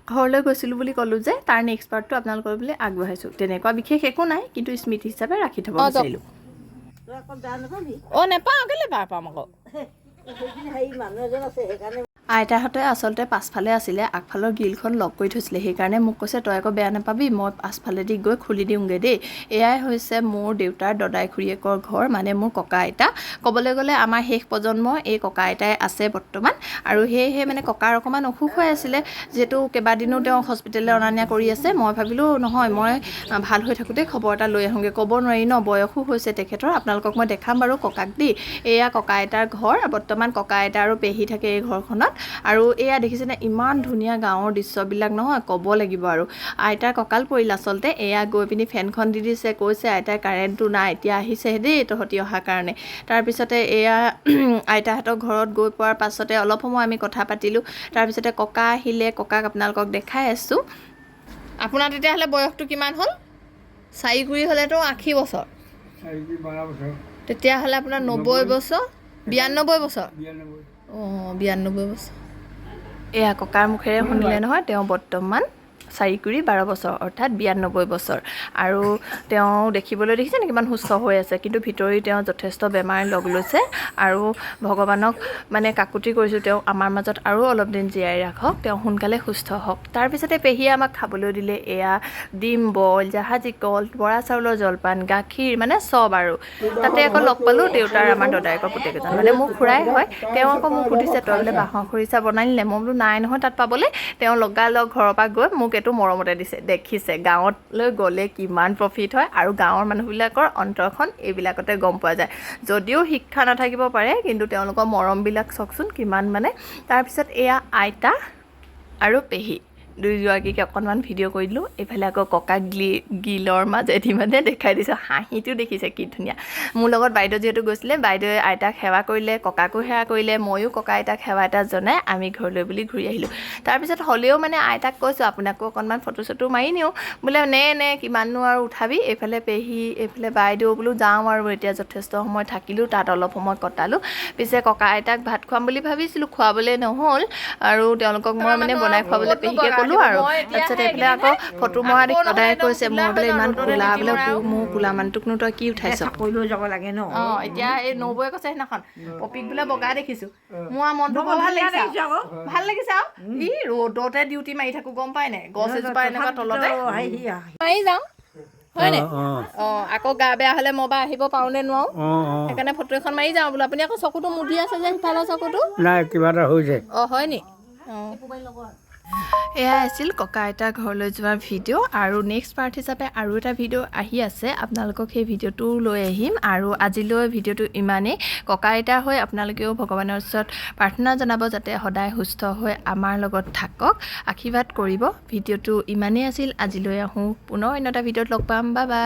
ঘৰলৈ গৈছিলোঁ বুলি ক'লোঁ যে তাৰ নেক্সট পাৰ্টটো আপোনালোকৰ বুলি আগবঢ়াইছোঁ তেনেকুৱা বিশেষ একো নাই কিন্তু স্মৃতি হিচাপে ৰাখি থ'ব বিচাৰিলোঁ নেপাওঁ কেলৈ পাম আকৌ আইতাহঁতে আচলতে পাছফালে আছিলে আগফালৰ গ্ৰিলখন লক কৰি থৈছিলে সেইকাৰণে মোক কৈছে তই আকৌ বেয়া নাপাবি মই পাছফালেদি গৈ খুলি দিওঁগৈ দেই এয়াই হৈছে মোৰ দেউতাৰ দদাই খুৰীয়েকৰ ঘৰ মানে মোৰ ককা আইতা ক'বলৈ গ'লে আমাৰ শেষ প্ৰজন্ম এই ককা আইতাই আছে বৰ্তমান আৰু সেয়েহে মানে ককাৰ অকণমান অসুখ হৈ আছিলে যিহেতু কেইবাদিনো তেওঁ হস্পিটেললৈ অনা নিয়া কৰি আছে মই ভাবিলোঁ নহয় মই ভাল হৈ থাকোঁতে খবৰ এটা লৈ আহোঁগৈ ক'ব নোৱাৰি ন বয়সো হৈছে তেখেতৰ আপোনালোকক মই দেখাম বাৰু ককাক দেই এয়া ককা আইতাৰ ঘৰ বৰ্তমান ককা আইতা আৰু পেহী থাকে এই ঘৰখনত আৰু এয়া দেখিছেনে ইমান ধুনীয়া গাঁৱৰ দৃশ্যবিলাক নহয় ক'ব লাগিব আৰু আইতাৰ কঁকাল পৰিল আচলতে এয়া গৈ পিনি ফেনখন দি দিছে কৈছে আইতাৰ কাৰেণ্টটো নাই এতিয়া আহিছেহে দেই তহঁতি অহাৰ কাৰণে তাৰপিছতে এয়া আইতাহঁতৰ ঘৰত গৈ পোৱাৰ পাছতে অলপ সময় আমি কথা পাতিলোঁ তাৰপিছতে ককা আহিলে ককাক আপোনালোকক দেখাই আছোঁ আপোনাৰ তেতিয়াহ'লে বয়সটো কিমান হ'ল 4 ঘূৰি হ'লেতো 80 বছৰ তেতিয়াহ'লে আপোনাৰ 90 বছৰ 92 বছৰ 92 বছৰ এয়া ককাৰ মুখেৰে শুনিলে নহয় তেওঁ বৰ্তমান 4 কুৰি 12 বছৰ অৰ্থাৎ 92 বছৰ আৰু তেওঁ দেখিবলৈ দেখিছেনে কিমান সুস্থ হৈ আছে কিন্তু ভিতৰি তেওঁ যথেষ্ট বেমাৰ লগ লৈছে আৰু ভগৱানক মানে কাকুতি কৰিছোঁ তেওঁ আমাৰ মাজত আৰু অলপ দিন জীয়াই ৰাখক তেওঁ সোনকালে সুস্থ হওক তাৰপিছতে পেহীয়ে আমাক খাবলৈ দিলে এয়া ডিম বইল জাহাজী কল বৰা চাউলৰ জলপান গাখীৰ মানে চব আৰু তাতে আকৌ লগ পালোঁ দেউতাৰ আমাৰ দদায়েকৰ পুতেকজন মানে মোৰ খুৰাই হয় তেওঁ আকৌ মোক সুধিছে তই বোলে বাঁহৰ খৰিচা বনালি নে মই বোলো নাই নহয় তাত পাবলৈ তেওঁ লগালগ ঘৰৰ পৰা গৈ মোক এইটো মৰমতে দিছে দেখিছে গাঁৱলৈ গ'লে কিমান প্ৰফিট হয় আৰু গাঁৱৰ মানুহবিলাকৰ অন্তৰখন এইবিলাকতে গম পোৱা যায় যদিও শিক্ষা নাথাকিব পাৰে কিন্তু তেওঁলোকৰ মৰমবিলাক চাওকচোন কিমান মানে তাৰপিছত এয়া আইতা আৰু পেহী দুয়োগৰাকীকে অকণমান ভিডিঅ' কৰি দিলোঁ এইফালে আকৌ ককা গিলৰ মাজেদি মানে দেখাই দিছোঁ হাঁহিটো দেখিছে কি ধুনীয়া মোৰ লগত বাইদেউ যিহেতু গৈছিলে বাইদেৱে আইতাক সেৱা কৰিলে ককাকো সেৱা কৰিলে ময়ো ককা আইতাক সেৱা এটা জনাই আমি ঘৰলৈ বুলি ঘূৰি আহিলোঁ তাৰপিছত হ'লেও মানে আইতাক কৈছোঁ আপোনাকো অকণমান ফটো চটো মাৰি নিওঁ বোলে নে কিমাননো আৰু উঠাবি এইফালে পেহী এইফালে বাইদেউ বোলো যাওঁ আৰু এতিয়া যথেষ্ট সময় থাকিলোঁ তাত অলপ সময় কটালোঁ পিছে ককা আইতাক ভাত খুৱাম বুলি ভাবিছিলোঁ খুৱাবলৈ নহ'ল আৰু তেওঁলোকক মই মানে বনাই খুৱাবলৈ পেহীকে ক'লোঁ আৰু তাৰপিছত এইফালে আকৌ ফটো মৰা দেখি সদায় কৈছে মোৰ বোলে ইমান কোলা বোলে মোৰ কোলা মানুহটোকনো তই কি উঠাইছ লৈ যাব লাগে ন এতিয়া এই নবৌয়ে কৈছে সেইদিনাখন পপিক বোলে বগা দেখিছোঁ মোৰ মনটো ভাল লাগিছে আৰু ই ৰ'দতে ডিউটি মাৰি থাকোঁ গম পাই নাই গছ এজোপা এনেকুৱা তলতে মাৰি যাওঁ হয় নে আকৌ গা বেয়া হ'লে মই বা আহিব পাৰোঁ নে নোৱাৰোঁ সেইকাৰণে ফটো এখন মাৰি যাওঁ বোলো আপুনি আকৌ চকুটো মুদি আছে যে সিফালৰ চকুটো নাই কিবা এটা হৈছে হয় নি এয়াই আছিল ককা আইতা ঘৰলৈ যোৱাৰ ভিডিঅ' আৰু নেক্সট পাৰ্ট হিচাপে আৰু এটা ভিডিঅ' আহি আছে আপোনালোকক সেই ভিডিঅ'টো লৈ আহিম আৰু আজিলৈ ভিডিঅ'টো ইমানেই ককা আইতা হৈ আপোনালোকেও ভগৱানৰ ওচৰত প্ৰাৰ্থনা জনাব যাতে সদায় সুস্থ হৈ আমাৰ লগত থাকক আশীৰ্বাদ কৰিব ভিডিঅ'টো ইমানেই আছিল আজিলৈ আহোঁ পুনৰ অন্য এটা ভিডিঅ'ত লগ পাম বাই বাই